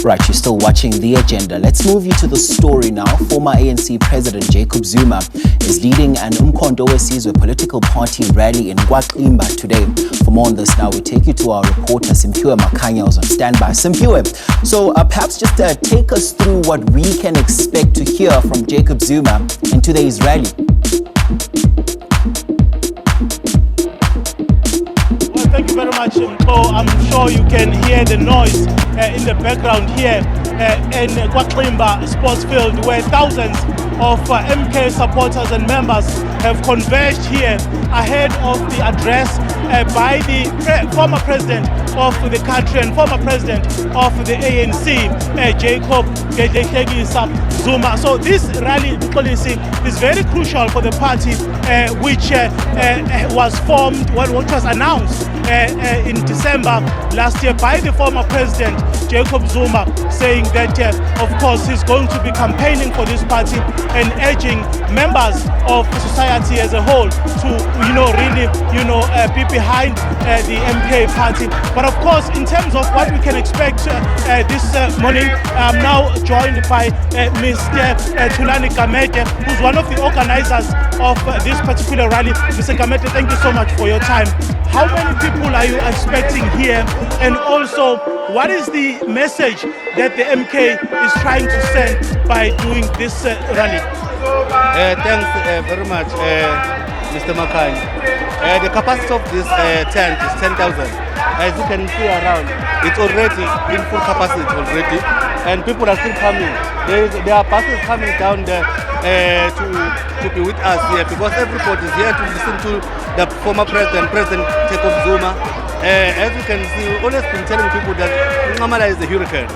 Right, you're still watching The Agenda. Let's move you to the story now. Former ANC President Jacob Zuma is leading an Umkhonto weSizwe political party rally in KwaXimba today. For more on this now, we take you to our reporter Simphiwe Makhanya, who's on standby. Simphiwe, so perhaps just take us through what we can expect to hear from Jacob Zuma in today's rally. Thank you very much, Mpo. I'm sure you can hear the noise in the background here in KwaXimba Sports Field, where thousands of MK supporters and members have converged here ahead of the address by the former president of the country and former president of the ANC, Jacob Zuma. So this rally policy is very crucial for the party, which was formed, which was announced in December last year by the former president Jacob Zuma, saying that of course he's going to be campaigning for this party and urging members of society as a whole to really be behind the MK party. But of course, in terms of what we can expect this morning, I'm now joined by Mr. Thulani Kamete, who's one of the organizers of this particular rally. Mr. Kamete, thank you so much for your time. How many people are you expecting here? And also, what is the message that the MK is trying to send by doing this rally? Thanks very much, Mr. Makhanya. The capacity of this tent is 10,000. As you can see around, it's already in full capacity already, and people are still coming. There are buses coming down there to be with us here, because everybody is here to listen to the former President Jacob Zuma. As you can see, we've always been telling people that Ngamala is the hurricane.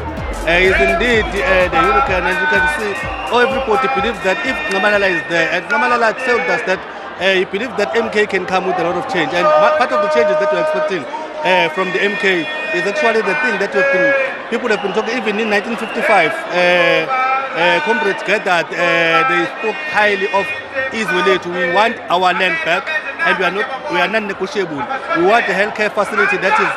Is indeed the hurricane, and you can see everybody believes that if Ngamala is there, and Ngamala told us that he believes that MK can come with a lot of change, and part of the changes that we're expecting from the MK is actually the thing that people have been talking. Even in 1955, comrades gathered, they spoke highly of Israel. We want our land back, and we are non-negotiable. We want a healthcare facility that is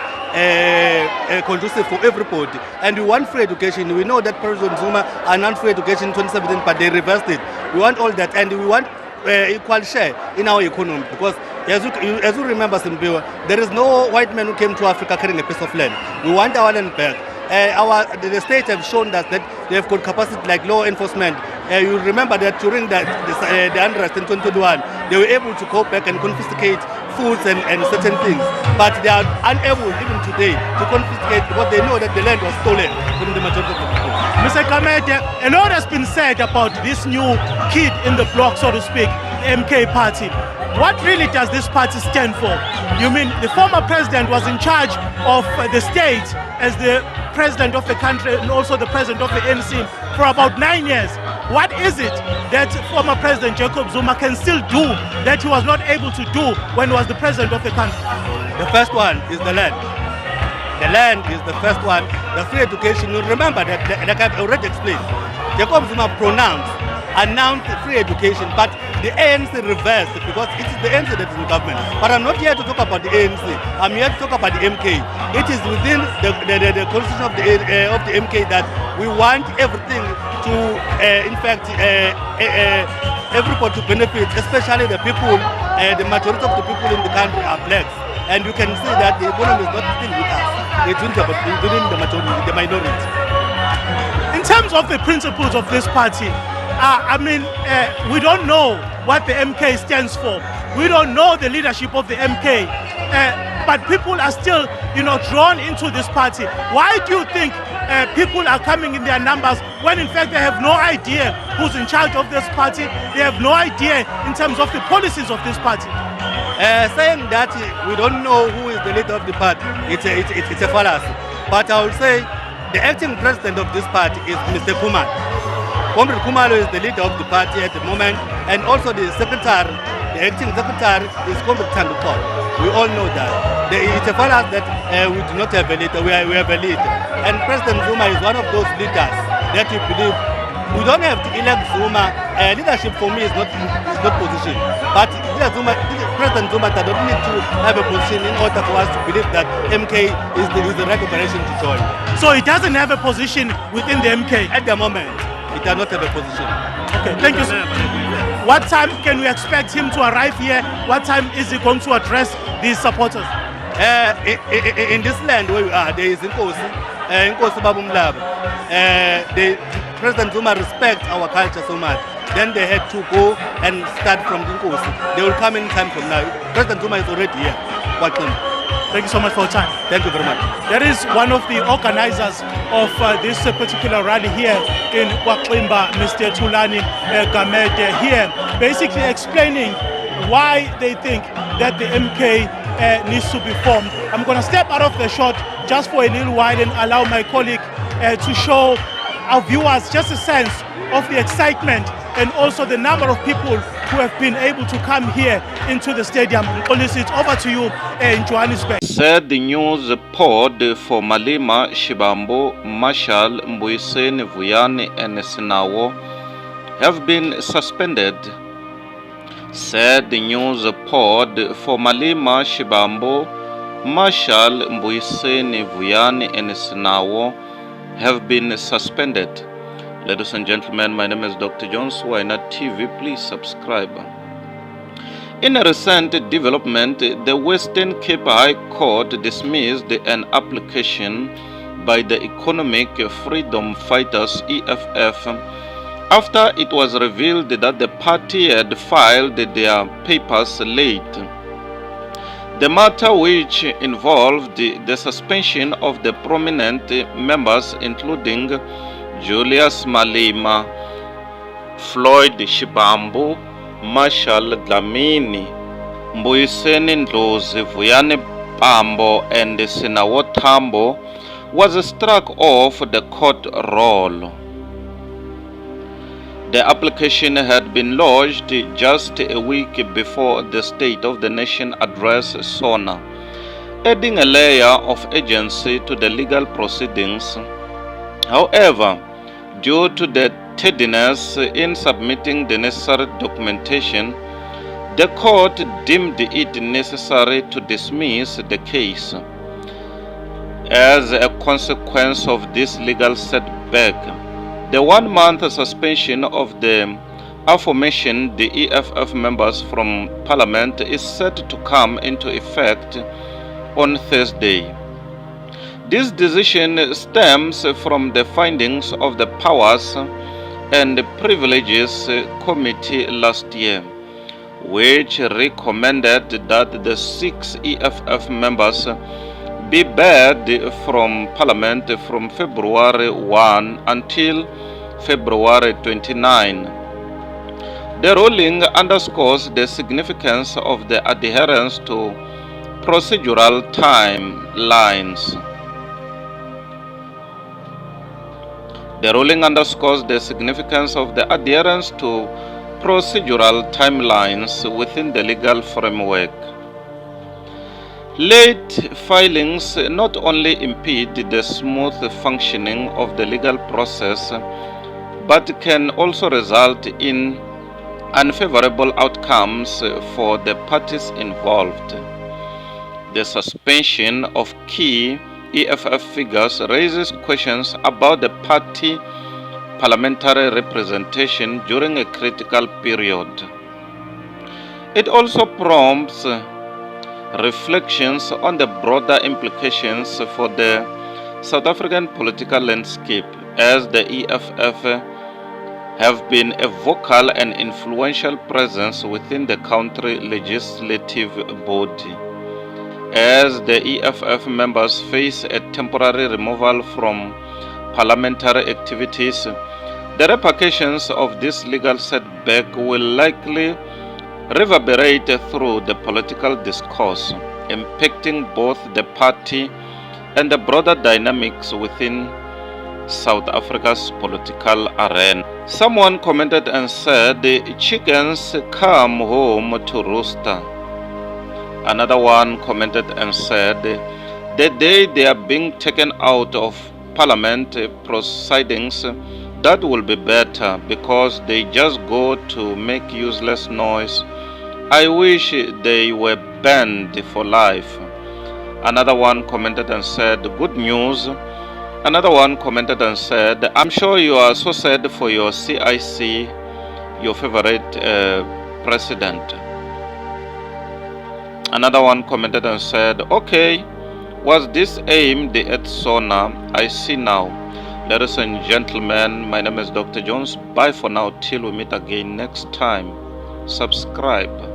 conducive for everybody, and we want free education. We know that President Zuma announced free education in 2017, but they reversed it. We want all that, and we want equal share in our economy, because as you remember, Simbiwa, there is no white man who came to Africa carrying a piece of land. We want our land back. The states have shown us that they have got capacity like law enforcement. You remember that during the unrest in 2021, they were able to go back and confiscate foods and certain things, but they are unable even today to confiscate, because they know that the land was stolen from the majority of the people. Mr. Kamete, a lot has been said about this new kid in the block, so to speak, the MK party. What really does this party stand for? You mean the former president was in charge of the state as the president of the country and also the president of the ANC for about 9 years. What is it that former President Jacob Zuma can still do that he was not able to do when he was the president of the country? The first one is the land. The land is the first one. The free education, you remember that, like I've already explained, Jacob Zuma announced free education, but the ANC reversed, because it is the ANC that is in government. But I'm not here to talk about the ANC. I'm here to talk about the MK. It is within the constitution of the MK that we want everything to, in fact, everybody to benefit, especially the people. The majority of the people in the country are blacks, and you can see that the economy is not still with us. It's within the majority, the minority. In terms of the principles of this party, we don't know what the MK stands for. We don't know the leadership of the MK. But people are still, drawn into this party. Why do you think people are coming in their numbers when in fact they have no idea who's in charge of this party? They have no idea in terms of the policies of this party. Saying that we don't know who is the leader of the party, it's a fallacy. But I would say the acting president of this party is Mr. Kumar. Comrade Kumalo is the leader of the party at the moment, and also the secretary, the acting secretary is Comrade Tandukol. We all know that. It's a fallacy that we do not have a leader, we have a leader. And President Zuma is one of those leaders that we believe we don't have to elect Zuma. Leadership for me is not position, but President Zuma does not need to have a position in order for us to believe that MK is the right operation to join. So he doesn't have a position within the MK? At the moment, he does not have a position. Okay, thank you, sir. What time can we expect him to arrive here? What time is he going to address these supporters? In this land where we are, there is Nkosi Babu Mlaba. President Zuma respects our culture so much. Then they had to go and start from Nkosi. They will come in time from now. President Zuma is already here. Thank you so much for your time. Thank you very much. That is one of the organizers of this particular rally here in Kwaklimba, Mr. Tulani Gamede, here, basically explaining why they think that the MK needs to be formed. I'm going to step out of the shot just for a little while and allow my colleague to show our viewers just a sense of the excitement and also the number of people who have been able to come here into the stadium. Police, it's over to you in Johannesburg. Said the news pod for Malema Shibambo, Marshal Mbuyiseni Vuyani and Sinawo have been suspended. Said the news pod for Malema Shibambo, Marshal Mbuyiseni Vuyani and Sinawo have been suspended. Ladies and gentlemen, my name is Dr. John Swainer TV. Please subscribe. In a recent development, the Western Cape High Court dismissed an application by the Economic Freedom Fighters EFF after it was revealed that the party had filed their papers late. The matter, which involved the suspension of the prominent members including Julius Malema, Floyd Shibambo, Marshal Dlamini, Mbuyiseni Ndlozi, Vuyani Pambo and Sinawo Tambo, was struck off the court roll. The application had been lodged just a week before the State of the Nation address SONA, adding a layer of agency to the legal proceedings. However, due to the tardiness in submitting the necessary documentation, the court deemed it necessary to dismiss the case. As a consequence of this legal setback, the one-month suspension of the aforementioned EFF members from Parliament is set to come into effect on Thursday. This decision stems from the findings of the Powers and Privileges Committee last year, which recommended that the 6 EFF members be barred from Parliament from February 1 until February 29. The ruling underscores the significance of the adherence to procedural timelines. The ruling underscores the significance of the adherence to procedural timelines within the legal framework. Late filings not only impede the smooth functioning of the legal process, but can also result in unfavorable outcomes for the parties involved. The suspension of key EFF figures raises questions about the party parliamentary representation during a critical period. It also prompts reflections on the broader implications for the South African political landscape, as the EFF have been a vocal and influential presence within the country legislative body. As the EFF members face a temporary removal from parliamentary activities, the repercussions of this legal setback will likely reverberate through the political discourse, impacting both the party and the broader dynamics within South Africa's political arena. Someone commented and said, "Chickens come home to rooster." Another one commented and said, "The day they are being taken out of parliament proceedings, that will be better, because they just go to make useless noise I wish they were banned for life. Another one commented and said, good news. Another one commented and said, I'm sure you are so sad for your CIC, your favorite president. Another one commented and said, okay, was this aimed at Sona? I see now. Ladies and gentlemen, my name is Dr. Jones. Bye for now till we meet again next time. Subscribe.